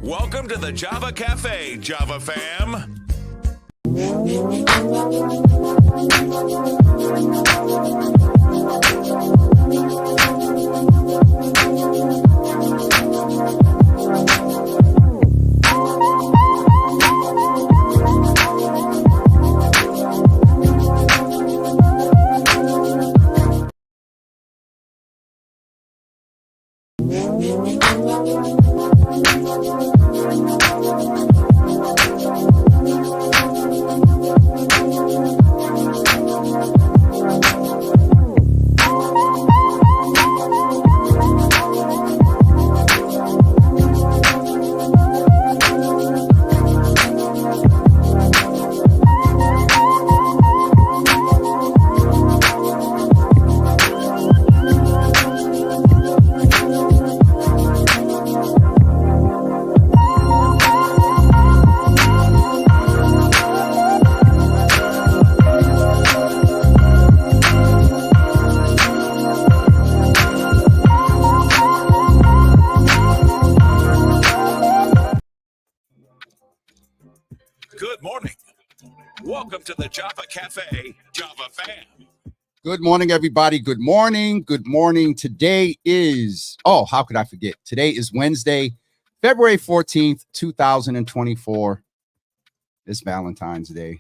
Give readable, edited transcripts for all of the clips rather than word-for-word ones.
Welcome to the Java Cafe, Java fam. Good morning. Welcome to the Java Cafe, Java fam. Good morning, everybody. Good morning. Good morning. Today is, how could I forget? Today is Wednesday, February 14th, 2024. It's Valentine's Day.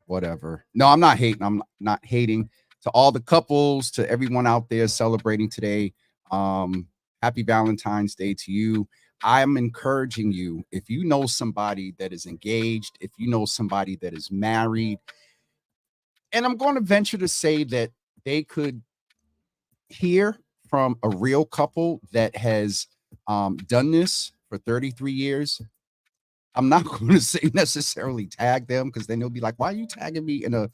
Whatever. No, I'm not hating. I'm not hating. To all the couples, to everyone out there celebrating today, happy Valentine's Day to you. I'm encouraging you, if you know somebody that is engaged, if you know somebody that is married, and I'm going to venture to say that they could hear from a real couple that has done this for 33 years. I'm not going to say necessarily tag them, because then they'll be like, why are you tagging me in a,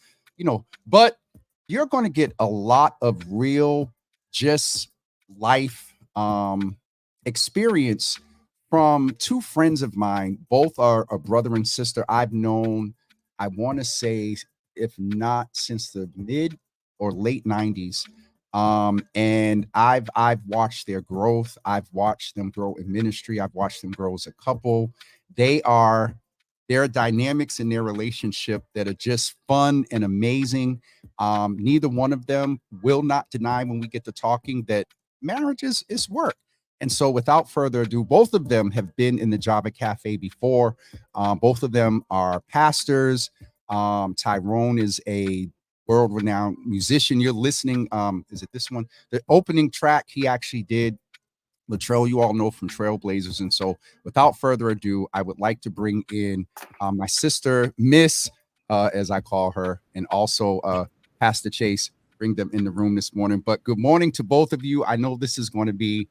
but you're going to get a lot of real, just life experience from two friends of mine. Both are a brother and sister I've known, I want to say, if not since the mid or late 90s. And I've watched their growth. I've watched them grow in ministry. I've watched them grow as a couple. There are dynamics in their relationship that are just fun and amazing. Neither one of them will not deny, when we get to talking, that marriage is work. And so without further ado, both of them have been in the Java Cafe before. Both of them are pastors. Tyrone is a world-renowned musician. You're listening. Is it this one? The opening track he actually did, Latrell, you all know from Trailblazers. And so without further ado, I would like to bring in my sister, Miss, as I call her, and also Pastor Chase, bring them in the room this morning. But good morning to both of you. I know this is going to be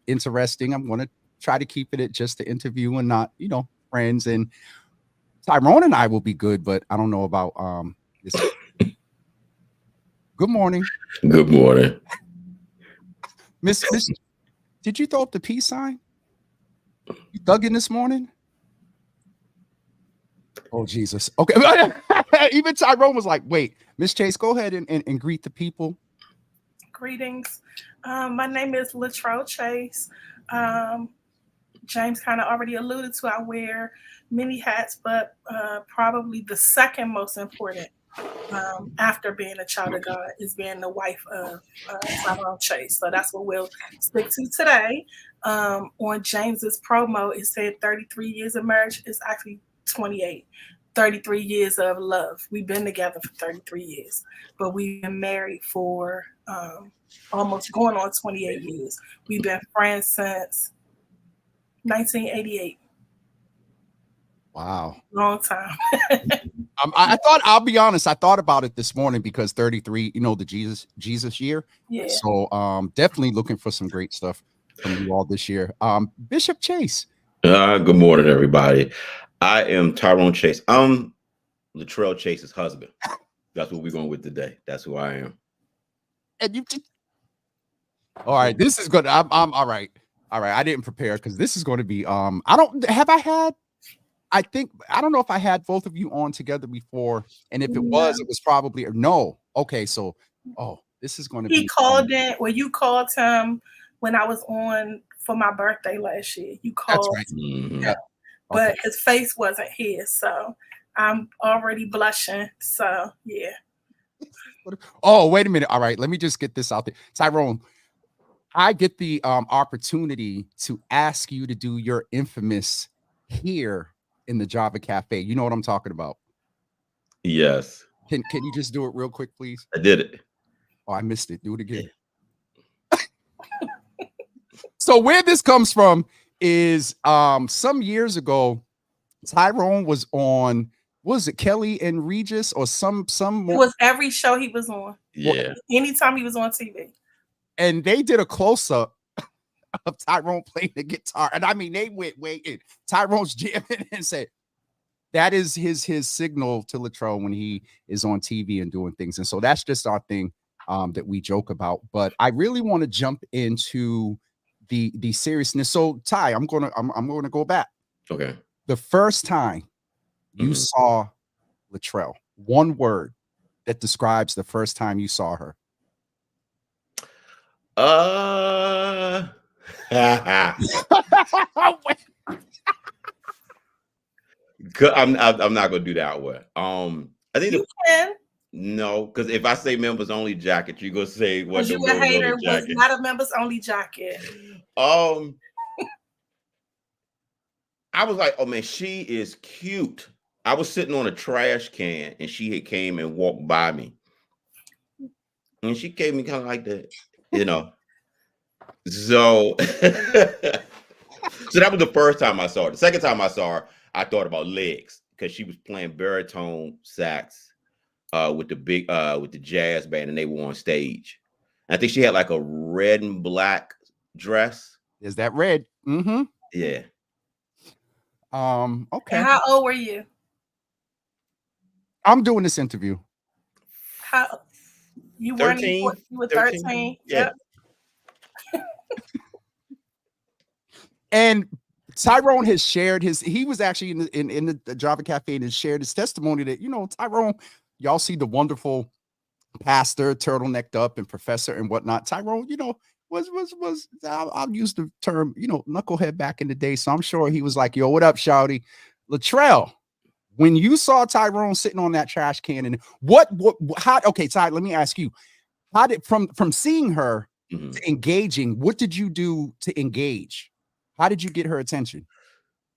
interesting. I'm going to try to keep it at just the interview and not, friends. And Tyrone and I will be good, but I don't know about this. Good morning. Good morning. Miss, did you throw up the peace sign? You dug in this morning? Oh, Jesus. Okay. Even Tyrone was like, wait, Miss Chase, go ahead and greet the people. Greetings. My name is Latrell Chase. James kind of already alluded to, I wear many hats, but probably the second most important after being a child of God is being the wife of Tyrone Chase. So that's what we'll stick to today. On James's promo, it said 33 years of marriage. It's actually 28. 33 years of love. We've been together for 33 years, but we've been married for almost going on 28 years. We've been friends since 1988. Wow. Long time. I'll be honest, I thought about it this morning because 33, the Jesus year. Yeah. So definitely looking for some great stuff from you all this year. Bishop Chase. Good morning, everybody. I am Tyrone Chase. I'm Latrell Chase's husband. That's what we're going with today. That's who I am. And you just... All right, this is good. I'm all right. All right, I didn't prepare because this is going to be I don't know if I had both of you on together before, and if it was probably no. Okay, so this is going to be. He called in, well, you called him when I was on for my birthday last year. You That's called, right. Mhm. Yeah. but Okay. his face wasn't here, so I'm already blushing. So yeah. Oh, wait a minute. All right, let me just get this out there. Tyrone, I get the opportunity to ask you to do your infamous here in the Java Cafe. You know what I'm talking about. Yes, Can you just do it real quick, please? I did it. Oh, I missed it. Do it again. So where this comes from is some years ago, Tyrone was on, what was it, Kelly and Regis or some It was every show he was on. Yeah. Anytime he was on TV. and they did a close-up of Tyrone playing the guitar. And I mean, they went way in. Tyrone's jamming and said, that is his signal to Latrell when he is on TV and doing things. And so that's just our thing that we joke about. But I really want to jump into the seriousness. So Ty, I'm gonna go back. Okay. The first time you Mhm. saw Latrell, one word that describes the first time you saw her. I'm not gonna do that one. I think You can. no, because if I say members only jacket, you're gonna say what Because the you a members only hater was jacket. not a members only jacket. I was like, oh man, she is cute. I was sitting on a trash can and she had came and walked by me. And she gave me kind of like that, you know. So so that was the first time I saw her. The second time I saw her, I thought about legs because she was playing baritone sax with the jazz band and they were on stage. I think she had like a red and black dress. Is that red? Mm-hmm. Yeah. Okay. And how old were you? I'm doing this interview. How you weren't 13. even, you were 13? Yeah. Yep. And Tyrone has shared he was actually in the Java Cafe and has shared his testimony that, you know, Tyrone, y'all see the wonderful pastor, turtlenecked up and professor and whatnot. Tyrone, you know, was I'll use the term, you know, knucklehead back in the day. So I'm sure he was like, yo, what up, shouty? Latrell, when you saw Tyrone sitting on that trash can and how, okay, Ty, let me ask you, how did from seeing her to engaging, what did you do to engage? How did you get her attention?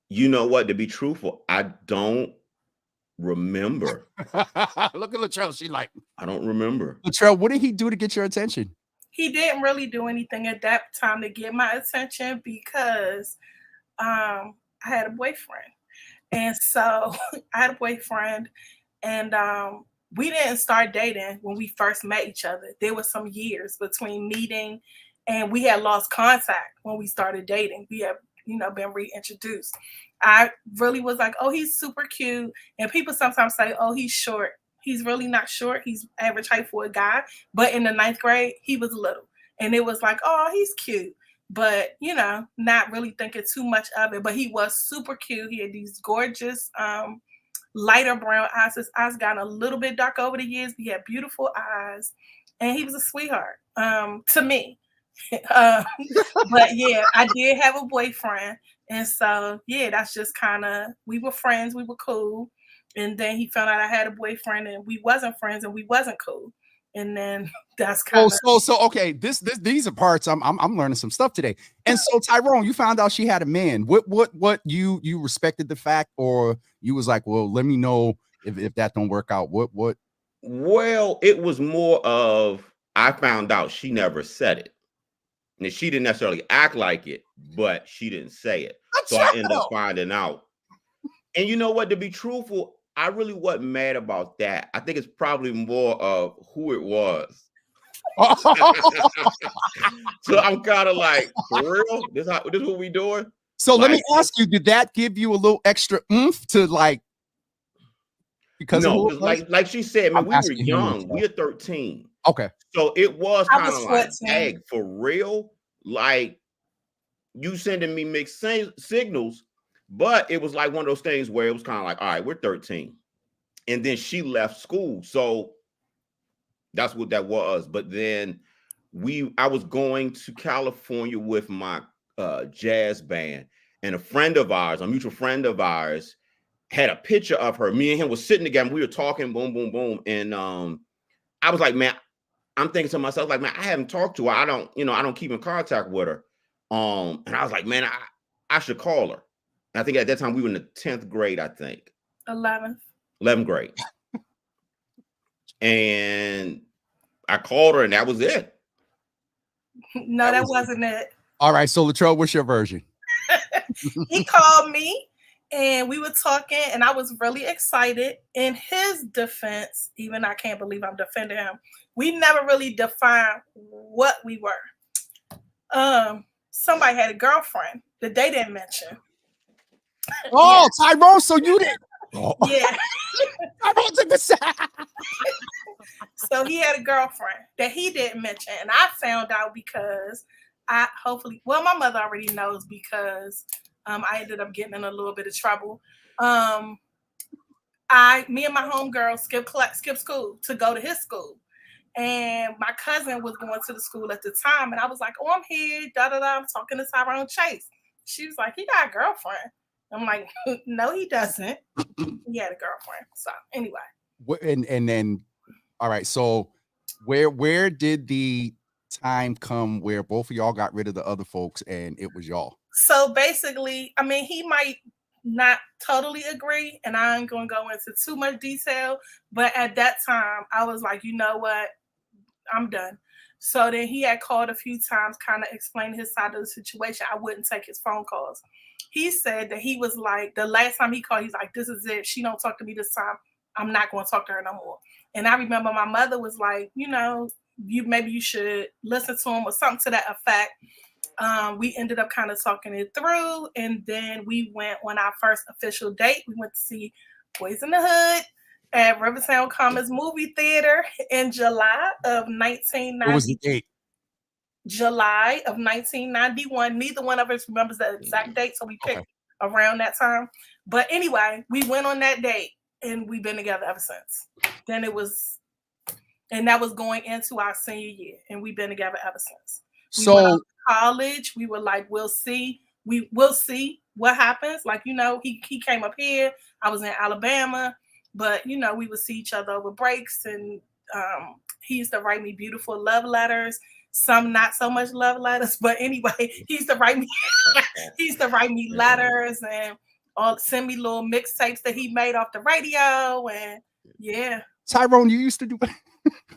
You know what? To be truthful, I don't remember. Look at Latrell. She like, I don't remember. Latrell, what did he do to get your attention? He didn't really do anything at that time to get my attention because I had a boyfriend. And so I had a boyfriend and we didn't start dating when we first met each other. There was some years between meeting and we had lost contact when we started dating. We had, you know, been reintroduced. I really was like, oh, he's super cute. And people sometimes say, oh, he's short. He's really not short. He's average height for a guy. But in the 9th grade, he was little. And it was like, oh, he's cute. But, you know, not really thinking too much of it. But he was super cute. He had these gorgeous lighter brown eyes. His eyes got a little bit dark over the years. He had beautiful eyes. And he was a sweetheart to me. But yeah, I did have a boyfriend. And so, yeah, that's just kind of, we were friends. We were cool. And then he found out I had a boyfriend and we wasn't friends and we wasn't cool. And then that's kind of so okay. These are parts I'm learning some stuff today. And so Tyrone, you found out she had a man. What you respected the fact, or you was like, well, let me know if that don't work out. What? Well, it was more of I found out she never said it. And she didn't necessarily act like it, but she didn't say it. So I ended up finding out. And you know what? To be truthful, I really wasn't mad about that. I think it's probably more of who it was. So I'm kind of like, for real? This is what we doing? So let me ask you, did that give you a little extra oomph to like? Because no, like she said, man, we were young. We were 13. Okay. So it was kind of like, 14. hey, for real? Like you sending me mixed signals, but it was like one of those things where it was kind of like, all right, we're 13. And then she left school. So that's what that was. But then I was going to California with my jazz band, and a friend of ours, a mutual friend of ours, had a picture of her. Me and him was sitting together. We were talking, boom, boom, boom, and I was like, man, I'm thinking to myself, like, man, I haven't talked to her. I don't keep in contact with her. And I was like, man, I should call her. And I think at that time we were in the 10th grade, I think. 11th grade. And I called her, and that was it. No, that wasn't it. All right, so Latrell, what's your version? He called me, and we were talking, and I was really excited. In his defense, even I can't believe I'm defending him, we never really defined what we were. Somebody had a girlfriend that they didn't mention. Oh, yeah. Tyrone, so you didn't. Oh. Yeah. Tyrone took the side. So he had a girlfriend that he didn't mention, and I found out because my mother already knows because I ended up getting in a little bit of trouble. Me and my homegirl skipped school to go to his school. And my cousin was going to the school at the time. And I was like, oh, I'm here. I'm talking to Tyrone Chase. She was like, he got a girlfriend. I'm like, no, he doesn't. He had a girlfriend. So anyway. And then, all right. So where did the time come where both of y'all got rid of the other folks and it was y'all? So basically, I mean, he might not totally agree, and I ain't gonna go into too much detail, but at that time I was like, you know what, I'm done. So then he had called a few times, kind of explained his side of the situation. I wouldn't take his phone calls. He said that he was like, the last time he called, he's like, this is it. She don't talk to me this time. I'm not going to talk to her no more. And I remember my mother was like, maybe you should listen to him or something to that effect. We ended up kind of talking it through, and then we went on our first official date. We went to see Boys in the Hood at Rivertown Commons Movie Theater in July of 1990. What was the date? July of 1991. Neither one of us remembers the exact date, so we picked around that time. But anyway, we went on that date, and we've been together ever since. Then that was going into our senior year, and we've been together ever since. We went to college. We were like, we'll see. We'll see what happens. Like, he came up here. I was in Alabama, but we would see each other over breaks, and he used to write me beautiful love letters. Some not so much love letters, but anyway, he used to write me letters and send me little mixtapes that he made off the radio, and yeah. Tyrone, you used to do.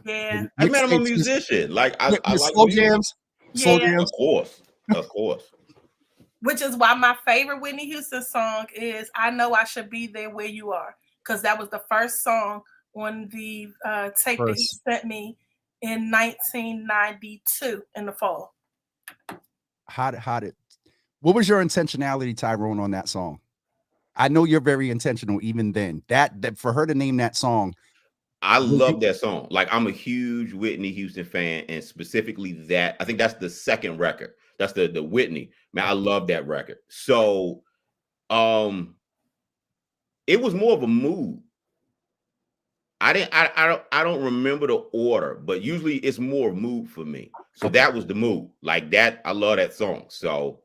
Yeah, I mean, I'm a musician. Like I like slow jams. Slow jams. Of course. Which is why my favorite Whitney Houston song is "I Know I Should Be There Where You Are," because that was the first song on the tape that he sent me in 1992 in the fall. What was your intentionality, Tyrone, on that song? I know you're very intentional even then. That for her to name that song. I love that song. Like, I'm a huge Whitney Houston fan, and specifically that, I think that's the second record. That's the Whitney. Man, I love that record. So it was more of a mood. I don't remember the order, but usually it's more mood for me. So that was the mood. Like that, I love that song. So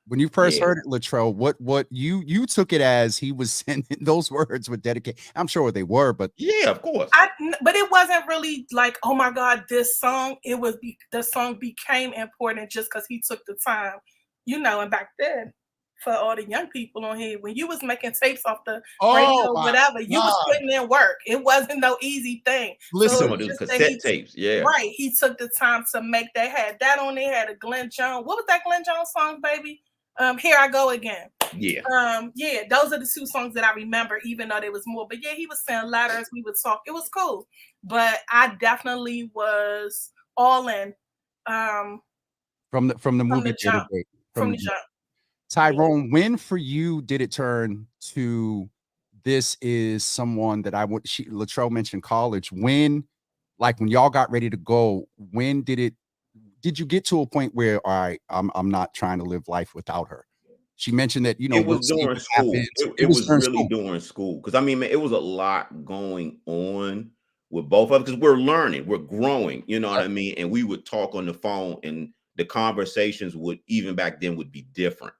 when you first heard it, Latrell, what you took it as he was sending those words with dedication. I'm sure they were, but yeah, of course. But it wasn't really like, oh my God, this song. It was the song became important just because he took the time, and back then, for all the young people on here, when you was making tapes off the radio, whatever, you was putting in work. It wasn't no easy thing. Listen, to cassette tapes, yeah. Right. He took the time to make that. Had that on there, had a Glenn Jones. What was that Glenn Jones song, baby? Here I Go Again. Yeah. Those are the two songs that I remember, even though there was more. But yeah, he was sending letters, we would talk. It was cool. But I definitely was all in. From the movie jump. From the jump. Tyrone, when for you did it turn to this is someone that Latrell mentioned college? When y'all got ready to go, when did you get to a point where, all right, I'm not trying to live life without her? She mentioned that, it was during school. It was really during school. Because I mean, man, it was a lot going on with both of us because we're learning, we're growing, you know what I mean? And we would talk on the phone and the conversations would, even back then, would be different.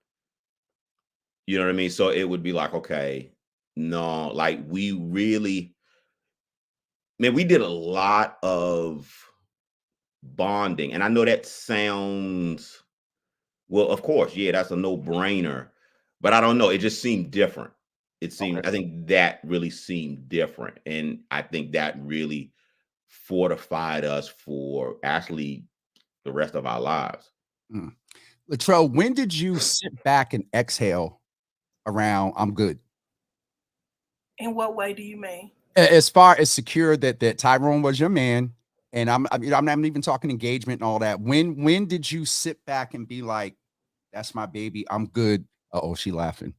You know what I mean? So it would be like, okay, no, like we really, man, we did a lot of bonding. And I know that sounds, well, of course, yeah, that's a no-brainer. But I don't know. It just seemed different. It seemed, Okay. I think that really seemed different. And I think that really fortified us for actually the rest of our lives. Mm. Latrell, when did you sit back and exhale around I'm good? In what way do you mean? As far as secure that Tyrone was your man, and I'm not even talking engagement and all that. When did you sit back and be like, that's my baby, I'm good? Uh-oh, she laughing.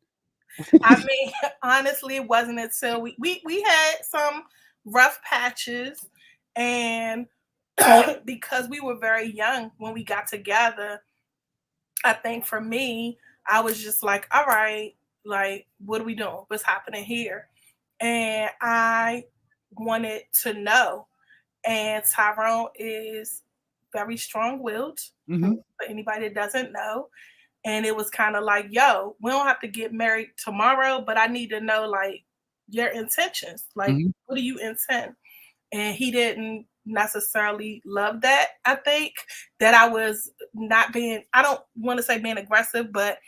I mean, honestly, it wasn't until we had some rough patches, and because we were very young when we got together, I think for me, I was just like, all right, like, what are we doing? What's happening here? And I wanted to know. And Tyrone is very strong-willed, Mhm. for anybody that doesn't know. And it was kind of like, yo, we don't have to get married tomorrow, but I need to know like your intentions. Like, Mhm. what do you intend? And he didn't necessarily love that. I think that I was not being, I don't want to say being aggressive, but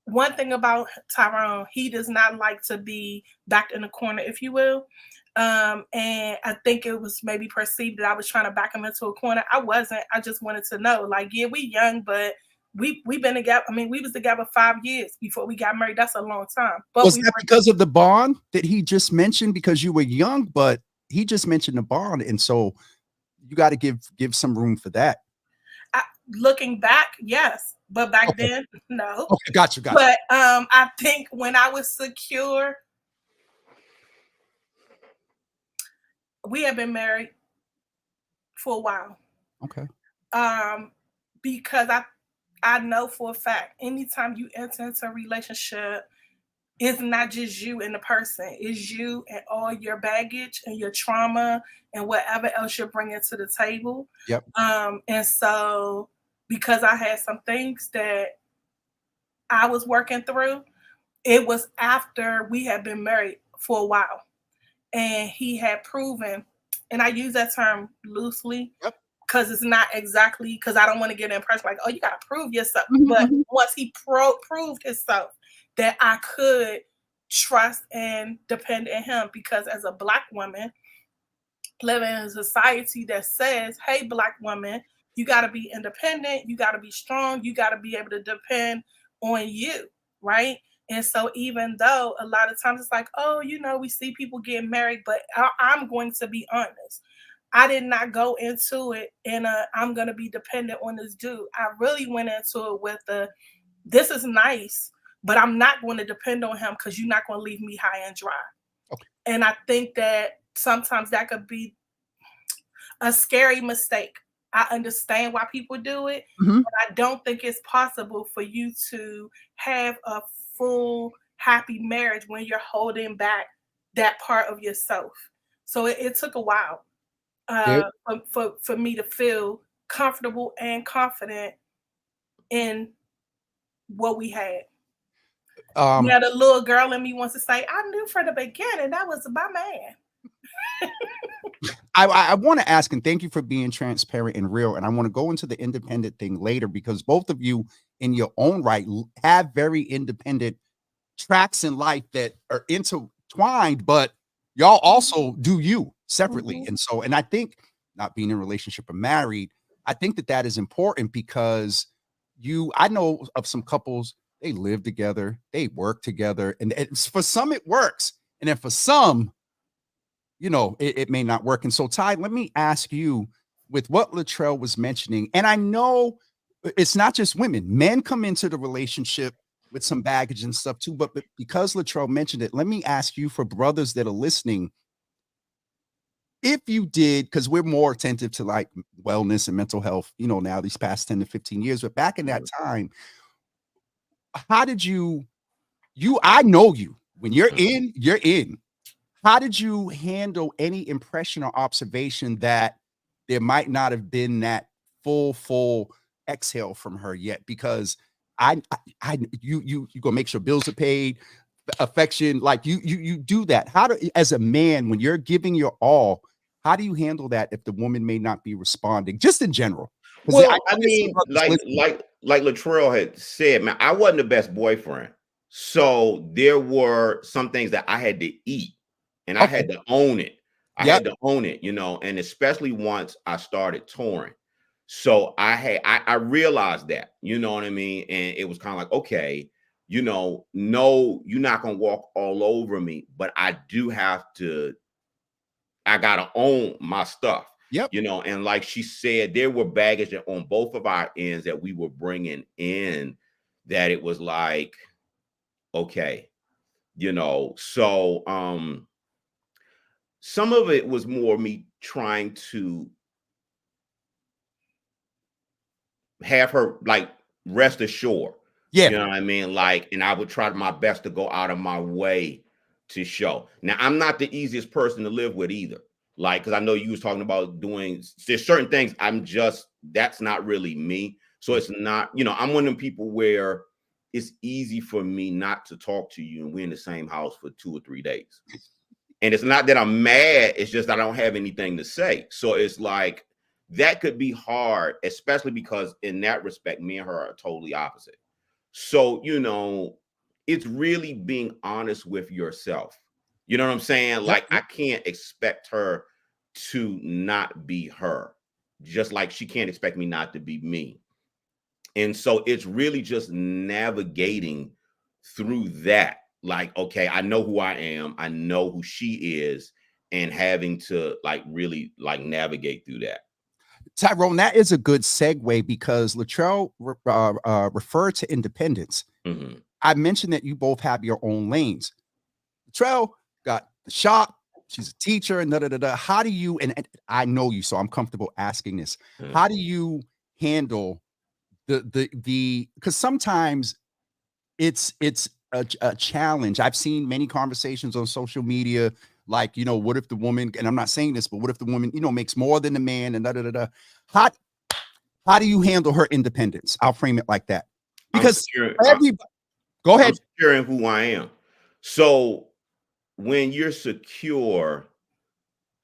one thing about Tyrone, he does not like to be backed in a corner, if you will. And I think it was maybe perceived that I was trying to back him into a corner. I wasn't. I just wanted to know, like, yeah, we young, but we've been together. I mean, we was together 5 years before we got married. That's a long time. But Was we that were, because of the bond that he just mentioned? Because you were young, but he just mentioned the bond, and so you got to give some room for that. looking back, yes, but back Okay. then, no. Okay, got you. But I think when I was secure, we had been married for a while. Okay. Um, because I know for a fact, anytime you enter into a relationship, it's not just you and the person, it's you and all your baggage and your trauma and whatever else you're bringing to the table. Yep. And so, because I had some things that I was working through, it was after we had been married for a while. And he had proven, and I use that term loosely, Yep. because it's not exactly, because I don't want to get the impression like, oh, you got to prove yourself. Mhm, But mhm. once he proved himself that I could trust and depend on him, because as a Black woman living in a society that says, hey, Black woman, you got to be independent, you got to be strong, you got to be able to depend on you, right? And so, even though a lot of times it's like, oh, we see people getting married, but I'm going to be honest. I did not go into it in I'm going to be dependent on this dude. I really went into it with this is nice, but I'm not going to depend on him because you're not going to leave me high and dry. Okay. And I think that sometimes that could be a scary mistake. I understand why people do it, Mhm. but I don't think it's possible for you to have a full happy marriage when you're holding back that part of yourself. So it took a while There- for me to feel comfortable and confident in what we had. Um, Now the little girl in me wants to say, I knew from the beginning that was my man. I want to ask, and thank you for being transparent and real. And I want to go into the independent thing later because both of you, in your own right, have very independent tracks in life that are intertwined, but y'all also do you separately. Mhm. And so, and I think not being in a relationship or married, I think that is important because I know of some couples, they live together, they work together, and for some it works, and then for some, it may not work. And so, Ty, let me ask you with what Latrell was mentioning, and I know it's not just women, men come into the relationship with some baggage and stuff too. But because Latrell mentioned it, let me ask you for brothers that are listening, if you did, because we're more attentive to like wellness and mental health, now these past 10 to 15 years, but back in that time, how did I know you, when you're in. How did you handle any impression or observation that there might not have been that full exhale from her yet, because you gonna make sure bills are paid, affection, like you do that. How do, as a man, when you're giving your all, how do you handle that if the woman may not be responding, just in general? Because Well, I mean, like Latrell had said, man, I wasn't the best boyfriend. So there were some things that I had to eat, and I had to own it. I had to own it, and especially once I started touring. So I realized that, you know what I mean? And it was kind of like, okay, no, you're not gonna walk all over me, but I gotta own my stuff. Yep. And like she said, there were baggage on both of our ends that we were bringing in, that it was like, okay, so some of it was more me trying to have her like rest assured. Yeah. You know what I mean? Like, and I would try my best to go out of my way to show. Now, I'm not the easiest person to live with either. Like, because I know you was talking about there's certain things that's not really me. So it's not, I'm one of them people where it's easy for me not to talk to you and we're in the same house for 2 or 3 days. And it's not that I'm mad, it's just I don't have anything to say. So it's like, that could be hard, especially because in that respect, me and her are totally opposite. So, it's really being honest with yourself. You know what I'm saying? Like, I can't expect her to not be her, just like she can't expect me not to be me. And so it's really just navigating through that. Like, okay, I know who I am. I know who she is, and having to like really like navigate through that. Tyrone, that is a good segue, because Latrell referred to independence. Mm-hmm. I mentioned that you both have your own lanes. Latrell got the shop. She's a teacher, and How do you, and I know you, so I'm comfortable asking this. Mm-hmm. How do you handle the because sometimes it's a challenge. I've seen many conversations on social media, like, what if the woman, and I'm not saying this, but what if the woman, makes more than the man, and How do you handle her independence? I'll frame it like that. Because go ahead. I'm secure in who I am. So when you're secure,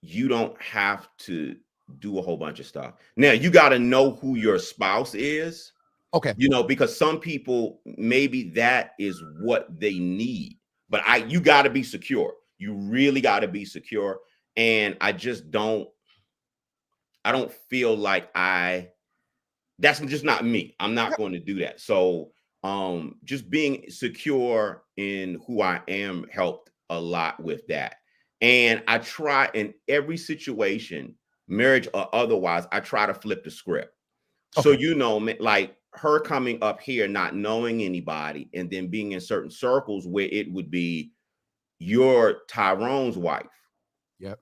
you don't have to do a whole bunch of stuff. Now, you got to know who your spouse is. Okay. Because some people, maybe that is what they need. But you got to be secure. You really got to be secure. And I don't feel like that's just not me. I'm not going to do that. So just being secure in who I am helped a lot with that. And I try in every situation, marriage or otherwise, I try to flip the script. Okay. So, like her coming up here, not knowing anybody, and then being in certain circles where it would be you're Tyrone's wife. Yep.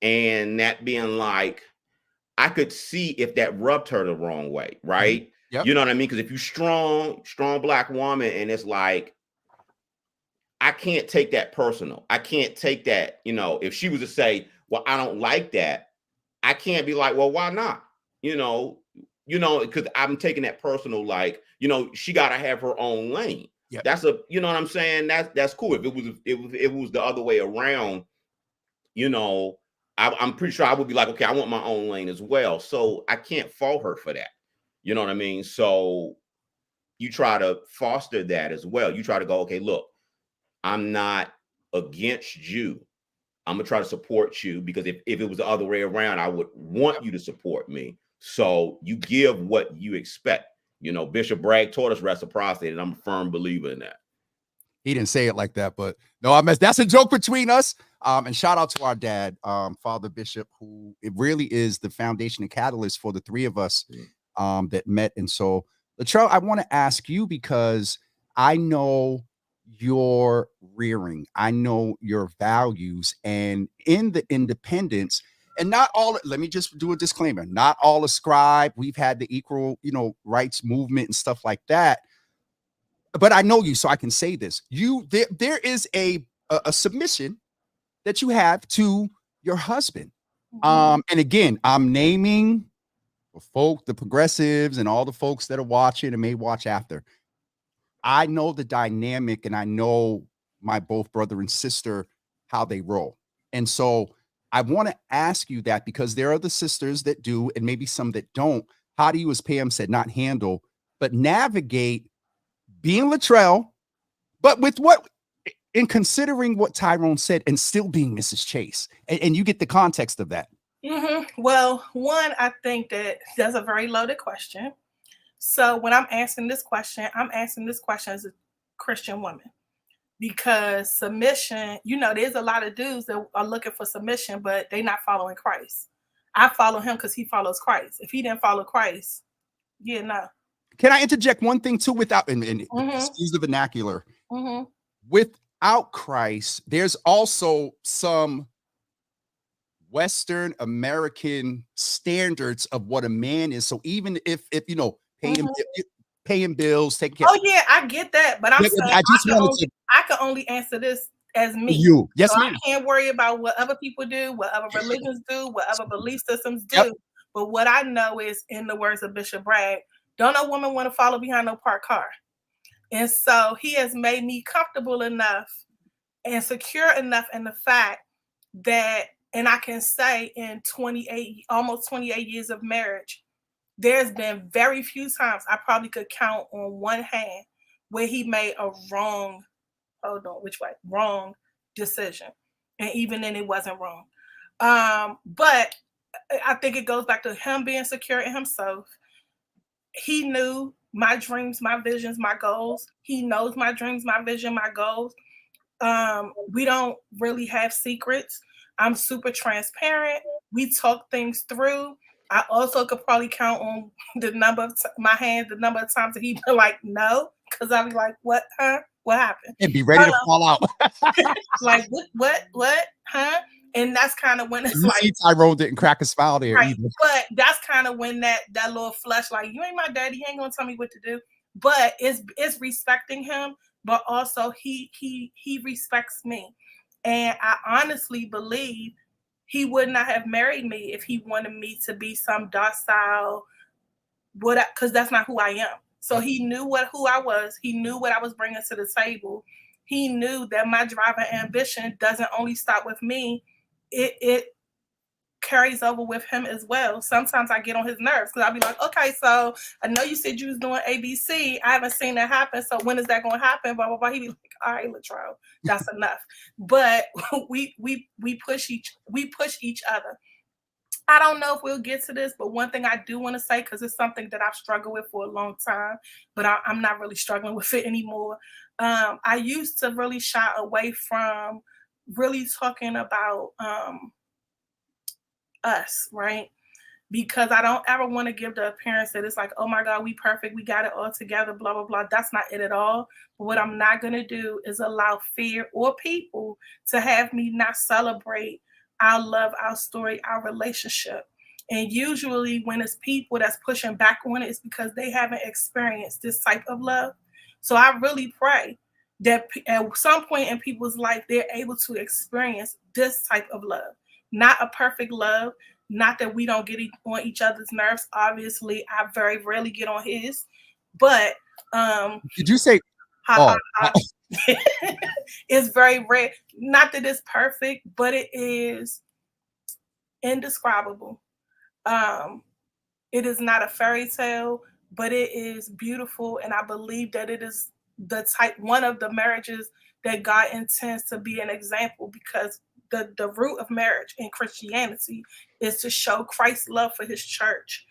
And that being like, I could see if that rubbed her the wrong way, right? Mm-hmm. Yep. You know what I mean? Because if you're strong Black woman, and it's like, I can't take that personal. I can't take that, if she was to say, well, I don't like that, I can't be like, well, why not? Because I'm taking that personal, like, she got to have her own lane. Yep. That's you know what I'm saying? That's cool. If it was the other way around, I'm pretty sure I would be like, okay, I want my own lane as well. So I can't fault her for that. You know what I mean? So you try to foster that as well. You try to go, okay, look, I'm not against you. I'm going to try to support you, because if it was the other way around, I would want you to support me. So you give what you expect. Bishop Bragg taught us reciprocity, and I'm a firm believer in that. He didn't say it like that, but no, that's a joke between us. And shout out to our dad, Father Bishop, who it really is the foundation and catalyst for the three of us that met. And so, Latrell, I want to ask you, because I know your rearing, I know your values, and in the independence, and not all, let me just do a disclaimer, not all ascribe. We've had the equal, rights movement and stuff like that. But I know you, so I can say this. There is a submission that you have to your husband. And again, I'm naming folk, the progressives, and all the folks that are watching and may watch after, I know the dynamic, and I know my both brother and sister, how they roll. And so I want to ask you that, because there are the sisters that do, and maybe some that don't. How do you, as Pam said, not handle, but navigate being Latrell, but with what, in considering what Tyrone said, and still being Mrs. Chase? And you get the context of that. Well, one, I think that's a very loaded question. So when I'm answering this question as a Christian woman, because submission, there's a lot of dudes that are looking for submission, but they're not following Christ. I follow him because he follows Christ. If he didn't follow Christ, no. Can I interject one thing too, without, and excuse the vernacular, without Christ, there's also some Western American standards of what a man is. So even if paying bills, taking care. Oh yeah, I get that, but I'm saying I can only answer this as me. You, yes, so ma'am. I can't worry about what other people do, what other religions do, what other belief systems do. Yep. But what I know is, in the words of Bishop Bragg, don't no woman want to follow behind no parked car. And so he has made me comfortable enough and secure enough in the fact that, and I can say in almost 28 years of marriage, there's been very few times, I probably could count on one hand, where he made a wrong decision. And even then it wasn't wrong. But I think it goes back to him being secure in himself. He knew my dreams, my visions, my goals. He knows my dreams, my vision, my goals. We don't really have secrets. I'm super transparent. We talk things through. I also could probably count on the number of times that he'd be like, no, because I'd be like, what, huh? What happened? And be ready to fall out. Like, what, huh? And that's kind of when it's you like, see Tyrone didn't crack a smile there either. But that's kind of when that little flush, like, you ain't my daddy, you ain't gonna tell me what to do. But it's respecting him, but also he respects me. And I honestly believe he would not have married me if he wanted me to be some docile, because that's not who I am. So he knew who I was. He knew what I was bringing to the table. He knew that my drive and ambition doesn't only stop with me. It carries over with him as well. Sometimes I get on his nerves because I'll be like, okay, so I know you said you was doing ABC. I haven't seen that happen. So when is that going to happen? Blah, blah, blah. He'd be like, all right, Latrell, that's enough. But we push each other. I don't know if we'll get to this, but one thing I do want to say, because it's something that I've struggled with for a long time, but I'm not really struggling with it anymore. I used to really shy away from really talking about us, right? Because I don't ever want to give the appearance that it's like, oh my God, we perfect, we got it all together, blah, blah, blah. That's not it at all. But what I'm not going to do is allow fear or people to have me not celebrate our love, our story, our relationship. And usually when it's people that's pushing back on it, it's because they haven't experienced this type of love. So I really pray that at some point in people's life, they're able to experience this type of love. Not a perfect love, not that we don't get on each other's nerves. Obviously, I very rarely get on his, but did you say it's very rare. Not that it's perfect, but it is indescribable. It is not a fairy tale, but it is beautiful, and I believe that it is one of the marriages that God intends to be an example, because the root of marriage in Christianity is to show Christ's love for his church.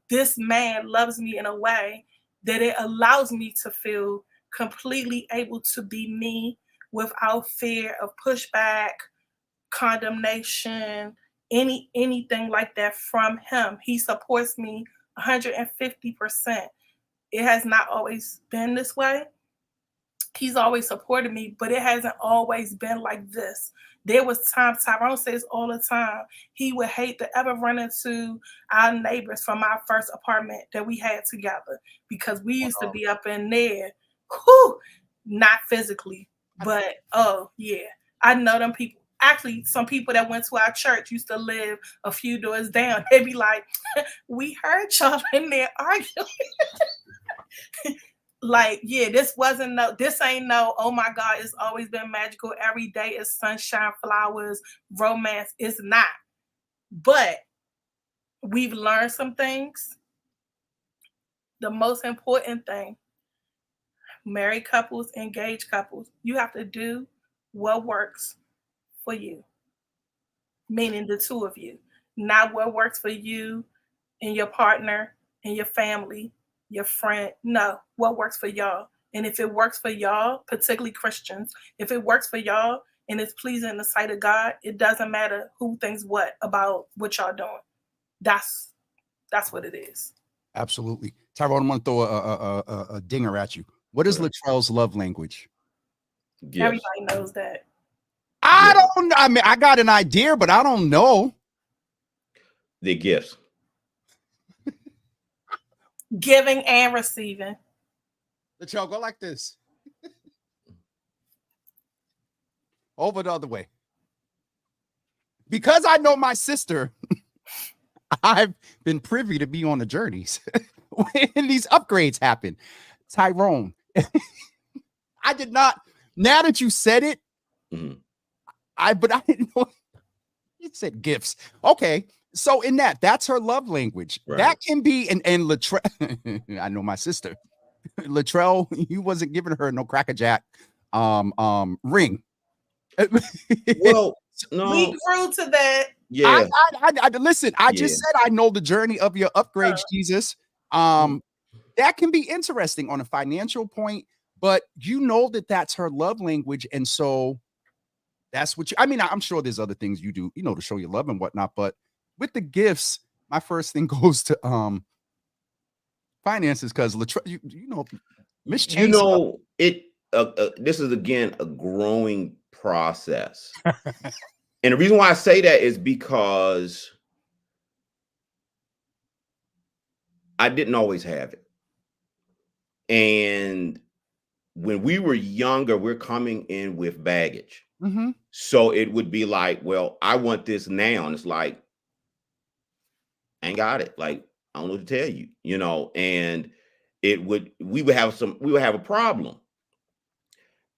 This man loves me in a way that it allows me to feel completely able to be me without fear of pushback, condemnation, anything like that from him. He supports me 150%. It has not always been this way. He's always supported me, but it hasn't always been like this. There was times, Tyrone says all the time, he would hate to ever run into our neighbors from our first apartment that we had together, because we used to be up in there, not physically, but oh yeah, I know them people. actually, some people that went to our church used to live a few doors down. They'd be like, we heard y'all in there arguing. Like, yeah, this ain't no, oh my God, it's always been magical. Every day is sunshine, flowers, romance. It's not. But we've learned some things. The most important thing, married couples, engaged couples, you have to do what works for you, meaning the two of you, not what works for you and your partner and your family, your friend. No, what works for y'all. And if it works for y'all, particularly Christians, if it works for y'all and it's pleasing in the sight of God, it doesn't matter who thinks what about what y'all doing. That's what it is. Absolutely. Tyrone, I want to throw a dinger at you. What is Latrell's love language? Gifts. Everybody knows that. I don't know. I mean, I got an idea, but I don't know. The gifts. Giving and receiving. Latrell, go like this. Over the other way. Because I know my sister, I've been privy to be on the journeys when these upgrades happen. Tyrone, I did not. Now that you said it, but I didn't know. You said gifts. Okay. So in that's her love language. Right. That can be, and Latrell, I know my sister, Latrell, you wasn't giving her no Cracker Jack ring. Well, no. We grew to that. Yeah. I listen, I just said I know the journey of your upgrades, Jesus. That can be interesting on a financial point, but you know that's her love language. And so that's what I mean, I'm sure there's other things you do, to show your love and whatnot, but with the gifts, my first thing goes to finances, because Latrell, Miss Chase, this is again a growing process. And the reason why I say that is because I didn't always have it. And when we were younger, we're coming in with baggage. So it would be like, well, I want this now. And it's like, I ain't got it. Like, I don't know what to tell you, and we would have a problem.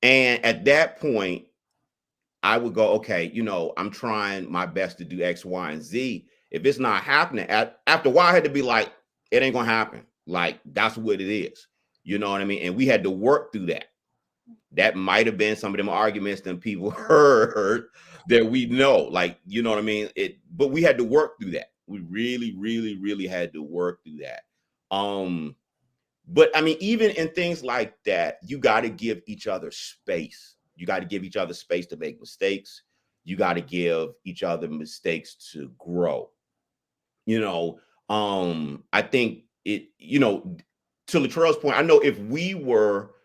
And at that point, I would go, okay, I'm trying my best to do X, Y, and Z. If it's not happening, after a while, I had to be like, it ain't gonna happen. Like, that's what it is. You know what I mean? And we had to work through that. That might have been some of them arguments that people heard that we know, like, you know what I mean? But we had to work through that. We really, really, really had to work through that. But I mean, even in things like that, you got to give each other space. You got to give each other space to make mistakes. You got to give each other mistakes to grow. I think to Latrell's point, I know if we were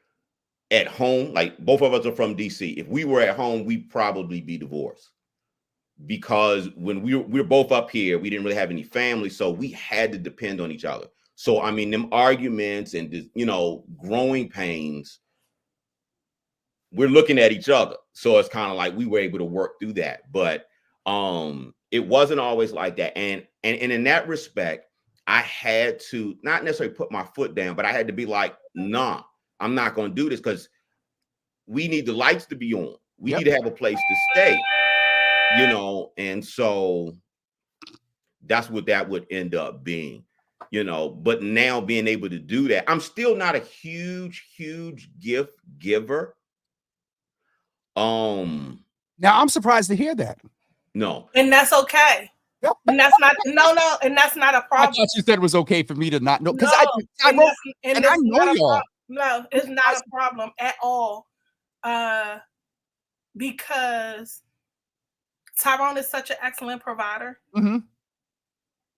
at home, like both of us are from DC, if we were at home, we'd probably be divorced. Because when we're both up here, we didn't really have any family, so we had to depend on each other. So I mean, them arguments and growing pains, we're looking at each other. So it's kind of like we were able to work through that. But it wasn't always like that. And in that respect, I had to not necessarily put my foot down, but I had to be like, nah, I'm not going to do this, because we need the lights to be on. We need to have a place to stay. And so that's what that would end up being, but now being able to do that, I'm still not a huge gift giver. Now I'm surprised to hear that. No. And that's okay. And that's not and that's not a problem. I thought you said it was okay for me to not know, because I know y'all. No, it's not a problem at all. Because Tyrone is such an excellent provider,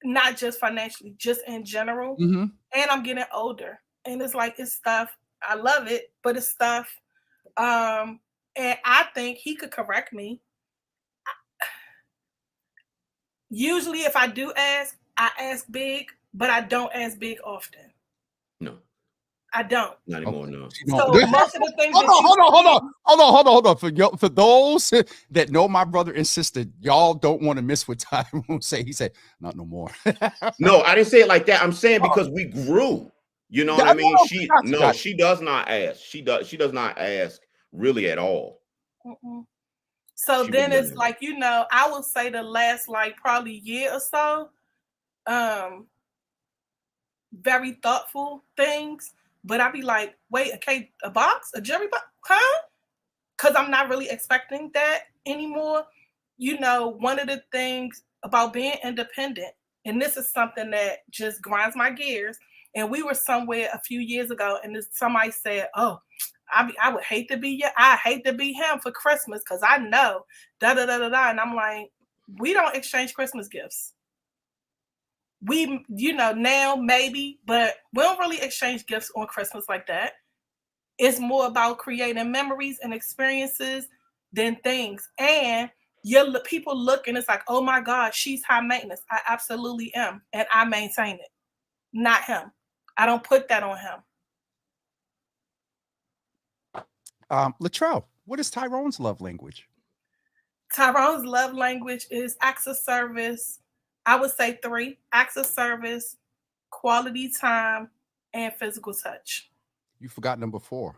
not just financially, just in general. And I'm getting older, and it's like, it's stuff. I love it, but it's stuff. And I think he could correct me. Usually, if I do ask, I ask big, but I don't ask big often. No. I don't. Not anymore, no. So most of the things hold on. For those that know my brother and sister, y'all don't want to miss what Tyrone said. He said, not no more. No, I didn't say it like that. I'm saying because we grew. You know what I mean? She does not ask. She does not ask really at all. Mm-mm. So then it's like, you know, I would say the last like probably year or so, very thoughtful things. But I'd be like, wait, okay, a box, a jewelry box, huh? Because I'm not really expecting that anymore. You know, one of the things about being independent, and this is something that just grinds my gears. And we were somewhere a few years ago, and somebody said, "Oh, I would hate to be I hate to be him for Christmas because I know da da da da da." And I'm like, we don't exchange Christmas gifts. We, you know, now maybe, but we don't really exchange gifts on Christmas like that. It's more about creating memories and experiences than things. And people look and it's like, oh my God, she's high maintenance. I absolutely am. And I maintain it, not him. I don't put that on him. Latrell, what is Tyrone's love language? Tyrone's love language is acts of service. I would say 3: acts of service, quality time, and physical touch. You forgot number 4.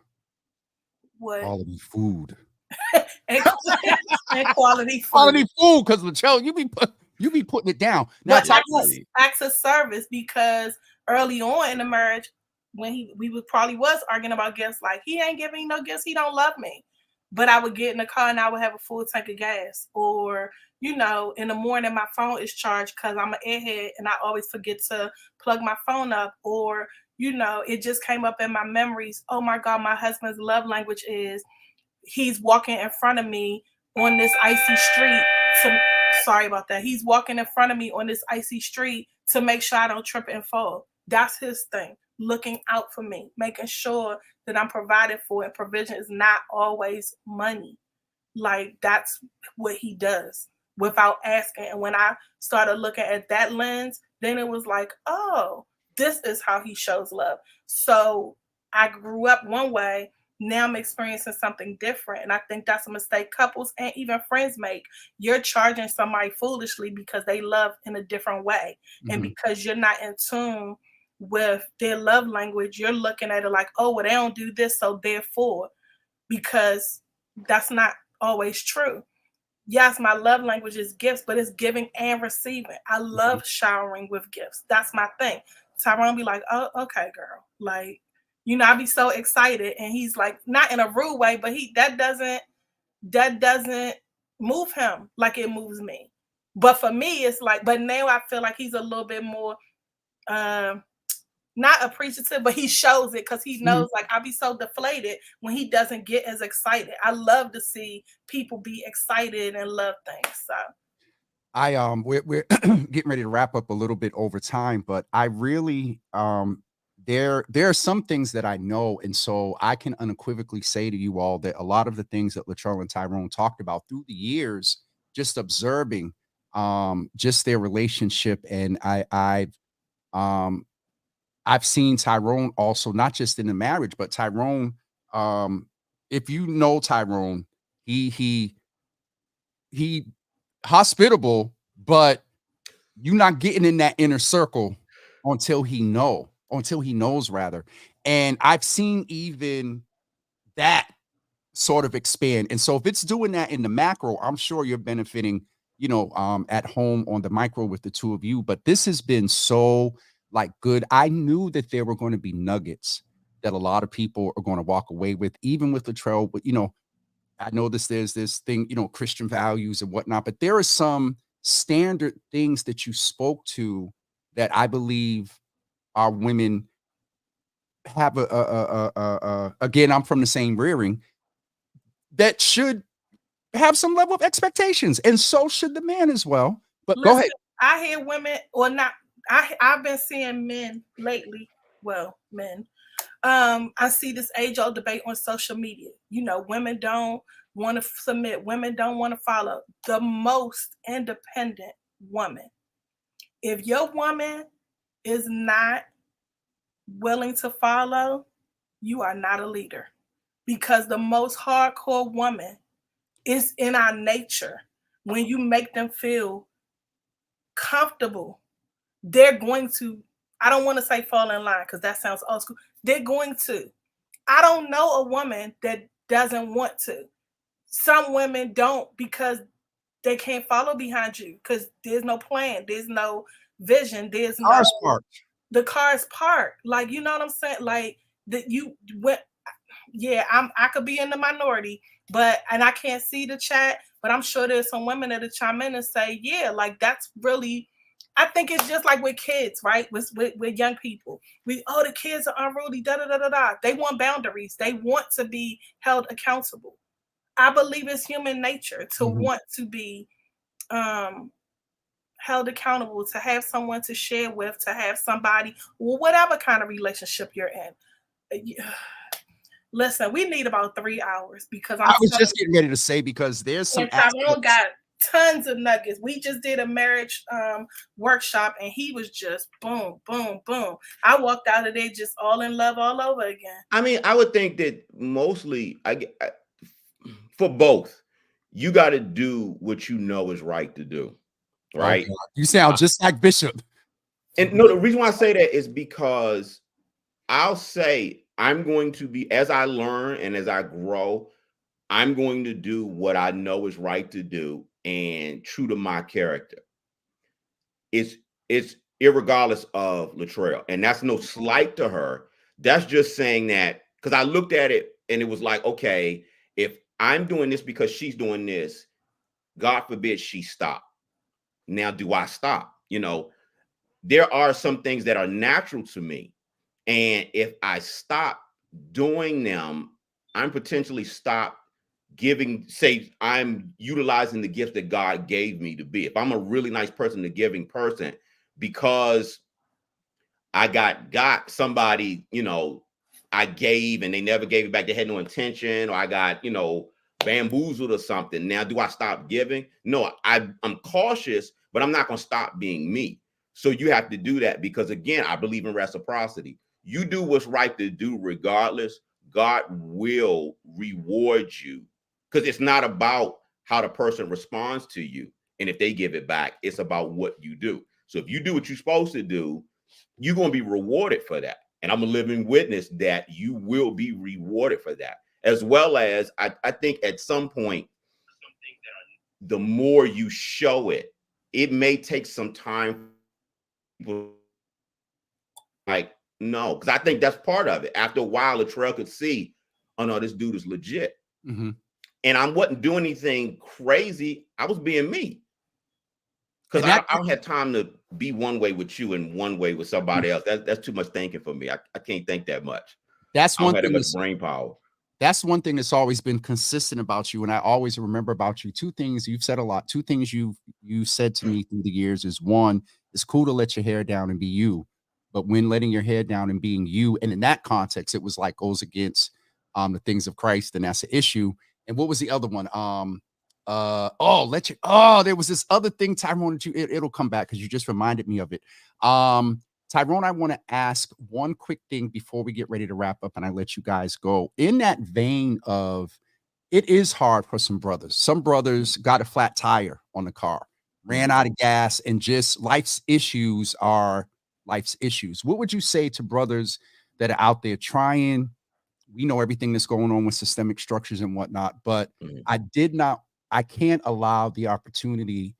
What? Quality food. and quality food. Quality food, because Latrell, you be putting it down. Now, acts of service, because early on in the marriage, when we was arguing about gifts, like he ain't giving me no gifts, he don't love me. But I would get in the car and I would have a full tank of gas. Or, you know, in the morning my phone is charged because I'm an airhead and I always forget to plug my phone up. Or, you know, it just came up in my memories. Oh my God, my husband's love language is he's walking in front of me on this icy street sorry about that. He's walking in front of me on this icy street to make sure I don't trip and fall. That's his thing. Looking out for me, making sure that I'm provided for, and provision is not always money. Like that's what he does without asking. And when I started looking at that lens, then it was like, oh, this is how he shows love. So I grew up one way. Now I'm experiencing something different. And I think that's a mistake couples and even friends make. You're charging somebody foolishly because they love in a different way. Mm-hmm. And because you're not in tune with their love language, you're looking at it like, oh, well, they don't do this, so therefore, because that's not always true. Yes, my love language is gifts, but it's giving and receiving. I love showering with gifts. That's my thing. Tyrone be like, oh, okay, girl. Like, you know, I be so excited. And he's like, not in a rude way, but that doesn't move him like it moves me. But for me, it's like, but now I feel like he's a little bit more not appreciative, but he shows it because he knows, like, I'll be so deflated when he doesn't get as excited. I love to see people be excited and love things. So we're getting ready to wrap up a little bit over time, but I really there are some things that I know, and so I can unequivocally say to you all that a lot of the things that Latrell and Tyrone talked about through the years, just observing just their relationship, and I've seen Tyrone also, not just in the marriage, but Tyrone, if you know Tyrone, he hospitable, but you're not getting in that inner circle until he knows rather. And I've seen even that sort of expand. And so if it's doing that in the macro, I'm sure you're benefiting, you know, at home on the micro with the two of you. But this has been so like good. I knew that there were going to be nuggets that a lot of people are going to walk away with, even with Latrell. But, you know, I know there's this thing, you know, Christian values and whatnot, but there are some standard things that you spoke to that I believe our women have again, I'm from the same rearing, that should have some level of expectations, and so should the man as well. But listen, go ahead. I hear women, or not, I've been seeing men lately. Well, men. I see this age-old debate on social media. You know, women don't want to submit. Women don't want to follow. The most independent woman. If your woman is not willing to follow, you are not a leader. Because the most hardcore woman is in our nature. When you make them feel comfortable, they're going to, I don't want to say fall in line because that sounds old school. They're going to. I don't know a woman that doesn't want to. Some women don't because they can't follow behind you because there's no plan, there's no vision, there's no the car is parked. Like, you know what I'm saying? Like that you went, yeah, I could be in the minority, but and I can't see the chat, but I'm sure there's some women that'll chime in and say, yeah, like that's really, I think it's just like with kids, right? With young people. The kids are unruly, da da da da da. They want boundaries. They want to be held accountable. I believe it's human nature to want to be held accountable, to have someone to share with, to have somebody, whatever kind of relationship you're in. Listen, we need about 3 hours because I was just getting ready to say, because there's some Tyrone got tons of nuggets. We just did a marriage workshop and he was just boom, boom, boom. I walked out of there just all in love all over again. I mean, I would think that mostly for both, you got to do what you know is right to do, right? Oh, you sound just like Bishop. And no, the reason why I say that is because I'll say I'm going to be, as I learn and as I grow, I'm going to do what I know is right to do and true to my character. It's irregardless of Latrell, and that's no slight to her. That's just saying that because I looked at it and it was like, okay, if I'm doing this because she's doing this, God forbid she stop. Now, do I stop? You know, there are some things that are natural to me. And if I stop doing them, I'm potentially stop giving, say, I'm utilizing the gift that God gave me to be. If I'm a really nice person, a giving person, because I got somebody, you know, I gave and they never gave it back. They had no intention, or I got, you know, bamboozled or something. Now, do I stop giving? No, I'm cautious, but I'm not going to stop being me. So you have to do that because, again, I believe in reciprocity. You do what's right to do regardless. God will reward you because it's not about how the person responds to you and if they give it back. It's about what you do. So if you do what you're supposed to do, you're going to be rewarded for that. And I'm a living witness that you will be rewarded for that. As well as I think at some point, the more you show it, it may take some time. Like, no, because I think that's part of it. After a while, Latrell could see, oh no, this dude is legit. And I wasn't doing anything crazy. I was being me. Because I don't have time to be one way with you and one way with somebody else. That's too much thinking for me. I can't think that much. That's one thing. That much brain power. That's one thing that's always been consistent about you, and I always remember about you. Two things you've said a lot. Two things you said to me through the years is, one, it's cool to let your hair down and be you, but when letting your hair down and being you, and in that context, it was like goes against the things of Christ, and that's an issue. And what was the other one? There was this other thing, Tyrone, that it'll come back because you just reminded me of it. Tyrone, I want to ask one quick thing before we get ready to wrap up and I let you guys go. In that vein of, it is hard for some brothers. Some brothers got a flat tire on the car, ran out of gas, and just life's issues are life's issues. What would you say to brothers that are out there trying? We know everything that's going on with systemic structures and whatnot, but I can't allow the opportunity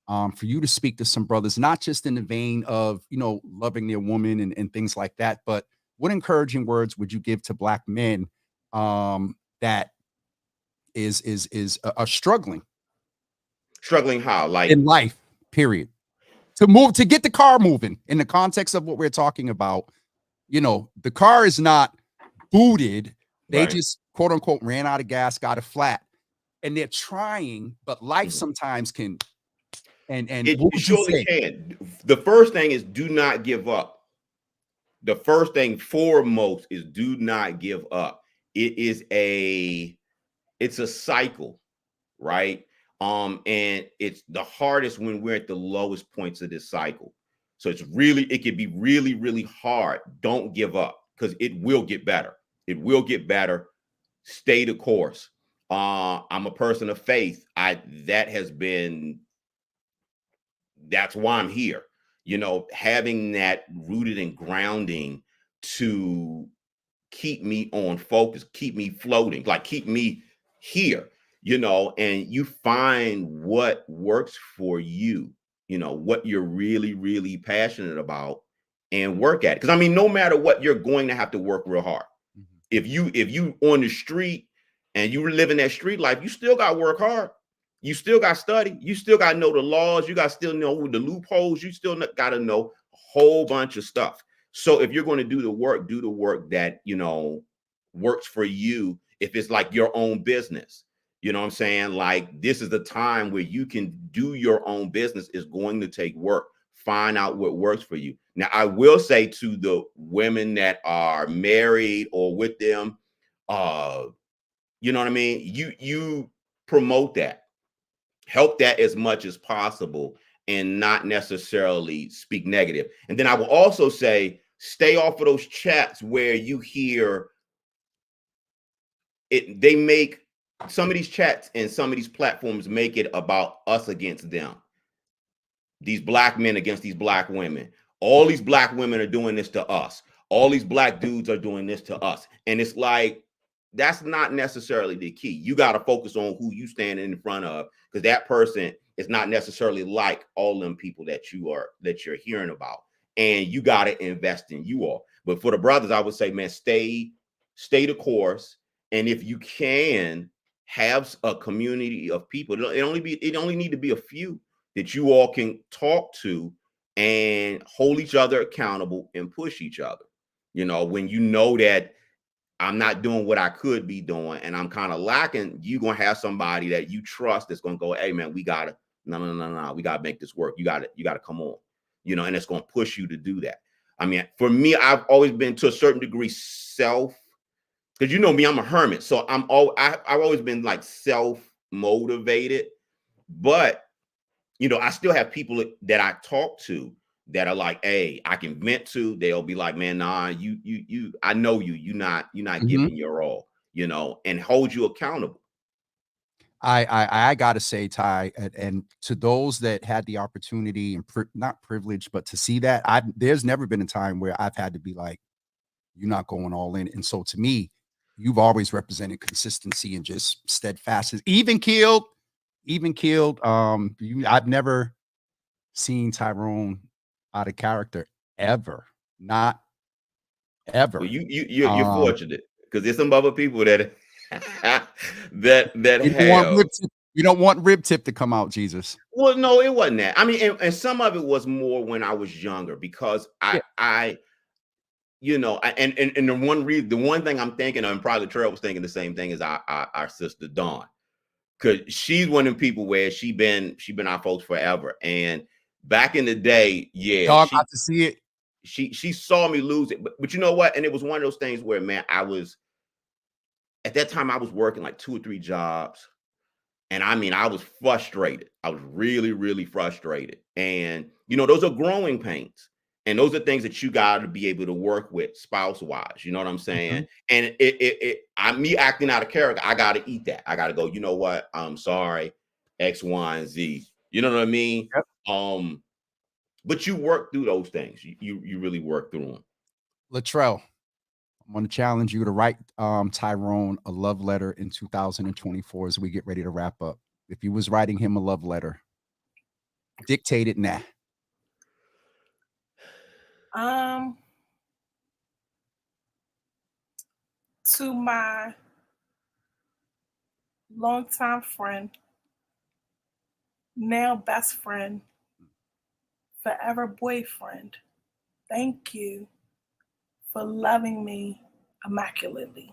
for you to speak to some brothers, not just in the vein of, you know, loving their woman and things like that, but what encouraging words would you give to Black men that are struggling? Struggling how? Like in life, period. To get the car moving in the context of what we're talking about. You know, the car is not booted. They just, quote unquote, ran out of gas, got a flat. And they're trying, but life sometimes can. And it surely can. The first thing is do not give up. The first thing foremost is do not give up. It's a cycle, right? And it's the hardest when we're at the lowest points of this cycle. So it can be really, really hard. Don't give up because it will get better. It will get better. Stay the course. I'm a person of faith. That's why I'm here. You know, having that rooted and grounding to keep me on focus, keep me floating, like keep me here, you know, and you find what works for you, you know, what you're really, really passionate about and work at it. Because I mean, no matter what, you're going to have to work real hard. If you on the street and you live in that street life, you still got to work hard. You still got to study. You still got to know the laws. You got to still know the loopholes. You still got to know a whole bunch of stuff. So if you're going to do the work that, you know, works for you. If it's like your own business, you know what I'm saying? Like, this is the time where you can do your own business. Is going to take work. Find out what works for you. Now, I will say to the women that are married or with them, you know what I mean? You promote that, help that as much as possible, and not necessarily speak negative. And then I will also say, stay off of those chats where you hear it. They make some of these chats and some of these platforms make it about us against them. These black men against these black women. All these black women are doing this to us. All these black dudes are doing this to us. And it's like, that's not necessarily the key. You got to focus on who you standing in front of, because that person is not necessarily like all them people that you're hearing about. And you got to invest in you all. But for the brothers, I would say, man, stay the course. And if you can have a community of people, it only need to be a few that you all can talk to and hold each other accountable and push each other. You know, when you know that I'm not doing what I could be doing and I'm kind of lacking, you're going to have somebody that you trust that's going to go, hey, man, we got to, no, we got to make this work. You got to come on, you know, and it's going to push you to do that. I mean, for me, I've always been to a certain degree because you know me, I'm a hermit. So I've always been like self-motivated, but you know, I still have people that I talk to that are like, hey, I can vent to. They'll be like, man, nah, I know you're not giving your all, you know, and hold you accountable. I gotta say, Ty, and to those that had the opportunity and not privilege, but to see that, there's never been a time where I've had to be like, you're not going all in. And so to me, you've always represented consistency and just steadfast, even keeled. I've never seen Tyrone out of character ever, not ever. Well, you're fortunate, because there's some other people that have. You don't want rib tip to come out, Jesus. Well, no, it wasn't that. I mean, and some of it was more when I was younger, because I you know, and the one thing I'm thinking of, and probably Terrell was thinking the same thing, is our sister Dawn. Because she's one of the people where she been our folks forever. And back in the day, yeah, dog got to see it. She saw me lose it. But you know what? And it was one of those things where, man, at that time I was working like 2 or 3 jobs. And I mean, I was frustrated. I was really, really frustrated. And, you know, those are growing pains. And those are things that you got to be able to work with spouse-wise. You know what I'm saying? And I'm me acting out of character. I got to eat that. I got to go, you know what? I'm sorry, X, Y, and Z. You know what I mean? Yep. But you work through those things. You really work through them. Latrell, I'm going to challenge you to write Tyrone a love letter in 2024 as we get ready to wrap up. If you was writing him a love letter, dictate it now. To my longtime friend, now best friend, forever boyfriend, thank you for loving me immaculately.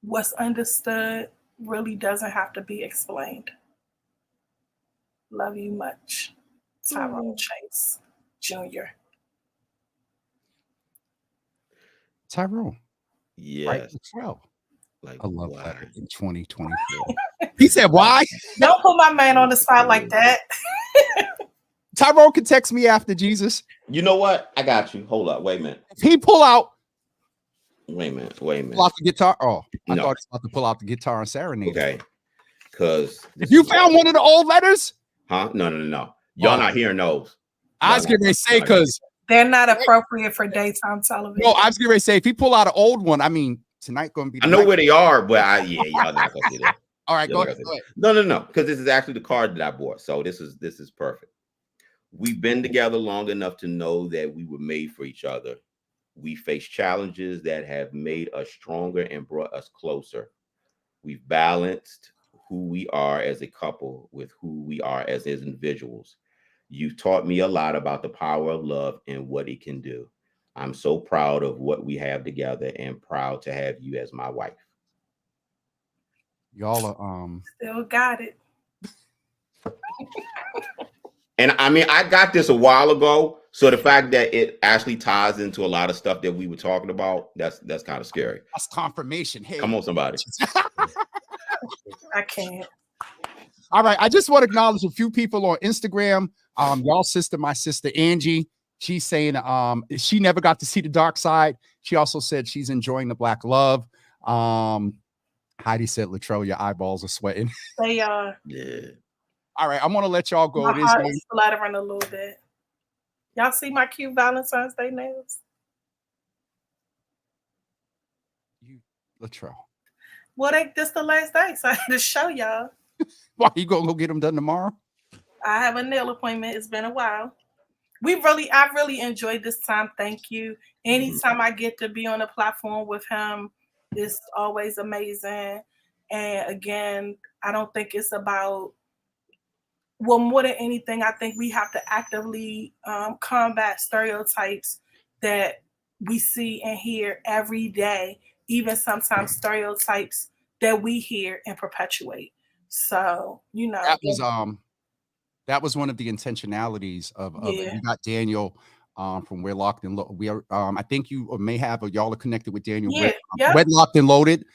What's understood really doesn't have to be explained. Love you much, Tyrone Chase Jr. Tyrone. Yes. Like a love letter in 2024. He said, why? Don't put my man on the spot like that. Tyrone can text me after Jesus. You know what? I got you. Hold up. Wait a minute. If he pull out. Wait a minute. Pull out the guitar. Oh, I No. thought he was about to pull out the guitar and serenade. Okay. Because if you found one of the old letters, huh? No. Y'all not hearing those. I was getting ready to say because they're not appropriate for daytime television. No, I was getting ready to say if he pull out an old one, I mean tonight gonna be. I know where they are, but y'all not gonna see that. All right, go ahead. No, because this is actually the card that I bought, so this is perfect. We've been together long enough to know that we were made for each other. We face challenges that have made us stronger and brought us closer. We've balanced who we are as a couple with who we are as individuals. You've taught me a lot about the power of love and what it can do. I'm so proud of what we have together and proud to have you as my wife. Y'all are still got it. And I mean, I got this a while ago. So the fact that it actually ties into a lot of stuff that we were talking about, that's kind of scary. That's confirmation. Hey, come on, somebody. I can't. All right. I just want to acknowledge a few people on Instagram. Y'all sister, my sister Angie. She's saying she never got to see the dark side. She also said she's enjoying the black love. Heidi said, Latrell, your eyeballs are sweating. They are. Yeah. All right, I'm gonna let y'all go. My heart is fluttering a little bit. Y'all see my cute Valentine's Day nails? You, Latrell. Well, this the last day, so I had to show y'all. Why you gonna go get them done tomorrow? I have a nail appointment. It's been a while. I really enjoyed this time. Thank you. Anytime I get to be on a platform with him, it's always amazing. And again, I don't think it's about. Well, more than anything, I think we have to actively combat stereotypes that we see and hear every day, even sometimes stereotypes that we hear and perpetuate. So, that was one of the intentionalities of it. You got Daniel from We're Locked and Loaded. We are, I think you may have, or y'all are connected with Daniel. Wedlocked and Loaded.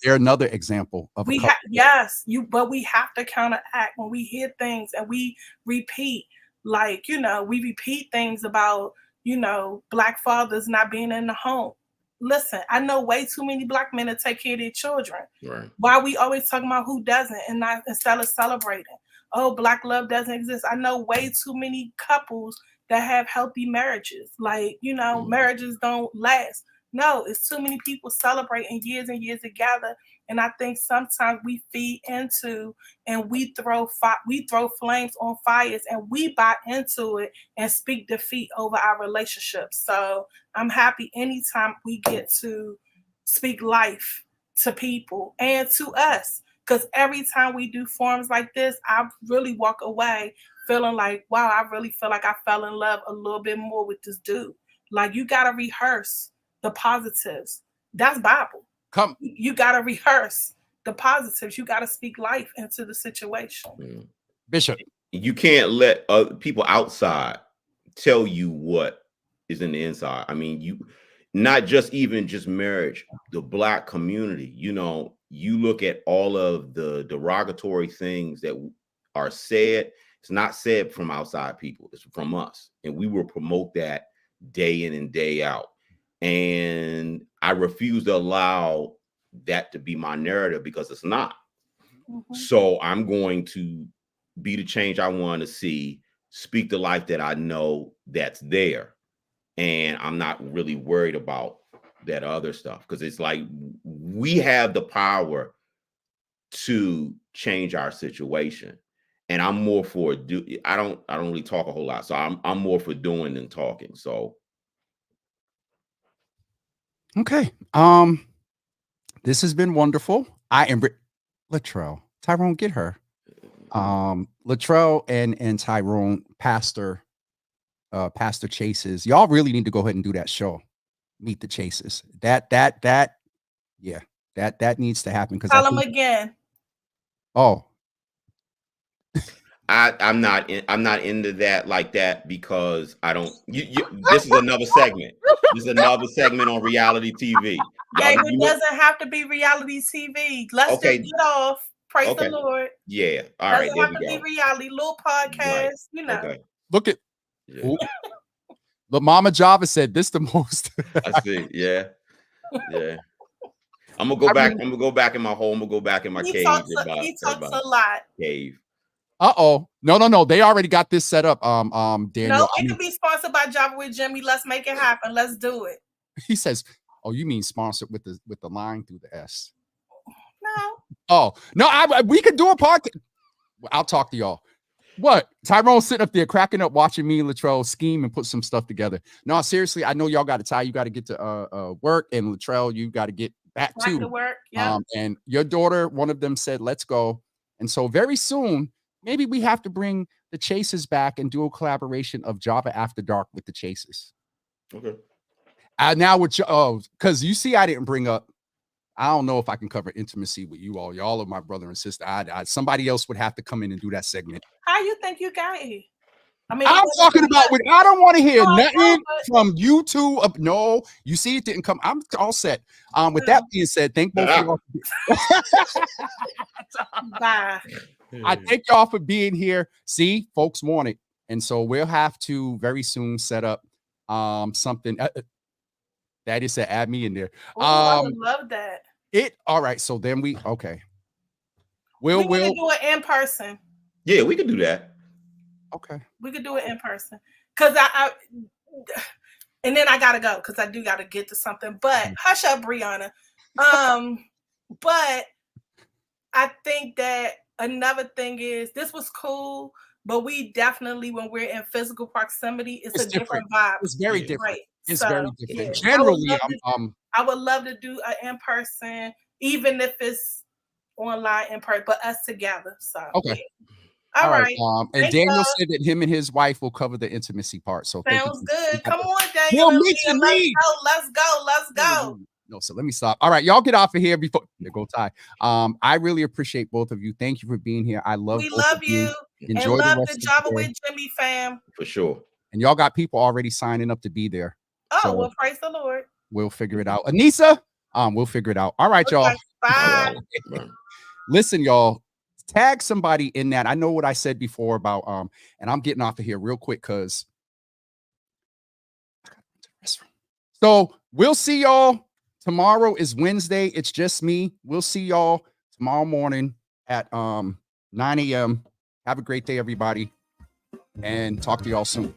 They're another example of but we have to counteract when we hear things and we repeat, we repeat things about, Black fathers not being in the home. Listen, I know way too many Black men to take care of their children. Right. Why we always talking about who doesn't and not instead of celebrating? Oh, Black love doesn't exist. I know way too many couples that have healthy marriages. Marriages don't last. No, it's too many people celebrating years and years together. And I think sometimes we feed into and we throw flames on fires and we buy into it and speak defeat over our relationships. So I'm happy anytime we get to speak life to people and to us. Because every time we do forums like this, I really walk away feeling like, wow, I really feel like I fell in love a little bit more with this dude. Like, you got to rehearse the positives. That's Bible. You got to rehearse the positives. You got to speak life into the situation. Bishop. You can't let people outside tell you what is in the inside. I mean, not just marriage, the Black community, you look at all of the derogatory things that are said. It's not said from outside people. It's from us. And we will promote that day in and day out. And I refuse to allow that to be my narrative because it's not. So I'm going to be the change I want to see, speak the life that I know that's there. And I'm not really worried about that other stuff because it's like we have the power to change our situation. And I'm more for I don't really talk a whole lot. So I'm more for doing than talking. So okay. This has been wonderful. I am Latrell. Tyrone, get her. Latrell and Tyrone, Pastor Chases. Y'all really need to go ahead and do that show. Meet the Chases. That needs to happen. Because tell them again. Oh. I'm not into that like that because I don't. This is another segment. This is another segment on reality TV. It doesn't have to be reality TV. Let's just get off. Praise the Lord. Yeah. All right. Doesn't have to be reality. Little podcast. Right. Okay. Look at Yeah. ooh. The Mama Java said this the most. I see. Yeah. Yeah. I'm gonna go back. I'm gonna go back in my home. I'm gonna go back in my cave. He talks a lot. Cave. Uh-oh. No. They already got this set up. Daniel. No, it could be sponsored by Java with Jimmy. Let's make it happen. Let's do it. He says, "Oh, you mean sponsored with the line through the S?" No. Oh no, we could do a podcast. I'll talk to y'all. What? Tyrone's sitting up there cracking up, watching me and Latrell scheme and put some stuff together. No, seriously, I know y'all got to tie. You got to get to work, and Latrell, you got to get back to to work. Yeah. And your daughter, one of them said, "Let's go." And so very soon, maybe we have to bring the Chasers back and do a collaboration of Java After Dark with the Chasers. Okay. Now with because you see, I didn't bring up. I don't know if I can cover intimacy with you all. Y'all are my brother and sister. Somebody else would have to come in and do that segment. How you think you got it? I mean, I'm talking about I don't want to hear nothing from you two. No, you see, it didn't come. I'm all set. With that being said, thank both of y'all. Bye. I thank y'all for being here. See, folks want it, and so we'll have to very soon set up something. Daddy said, "Add me in there." I would love that. All right. So then we We'll do it in person. Yeah, we could do that. Okay. We could do it in person. Cause I and then I gotta go because I do gotta get to something. But hush up, Brianna. But I think that another thing is this was cool, but we definitely, when we're in physical proximity, it's a different vibe. It's very different. Right. It's So, very different. yeah. Generally, I would love to do an in person, even if it's online in person, but us together. So okay. Yeah. All right. And Daniel said that him and his wife will cover the intimacy part. So sounds good. Come on, Daniel. Let's go. No, so let me stop. All right, y'all get off of here before there go Ty. I really appreciate both of you. Thank you for being here. I love we love you. Enjoy and love the rest the Java with Jimmy fam. For sure. And y'all got people already signing up to be there. Oh, so well, praise the Lord. We'll figure it out. Anissa, we'll figure it out. All right, y'all. Bye. Listen, y'all. Tag somebody in that. I know what I said before about and I'm getting off of here real quick because so we'll see y'all. Tomorrow is Wednesday. It's just me. We'll see y'all tomorrow morning at 9 a.m. Have a great day, everybody, and talk to y'all soon.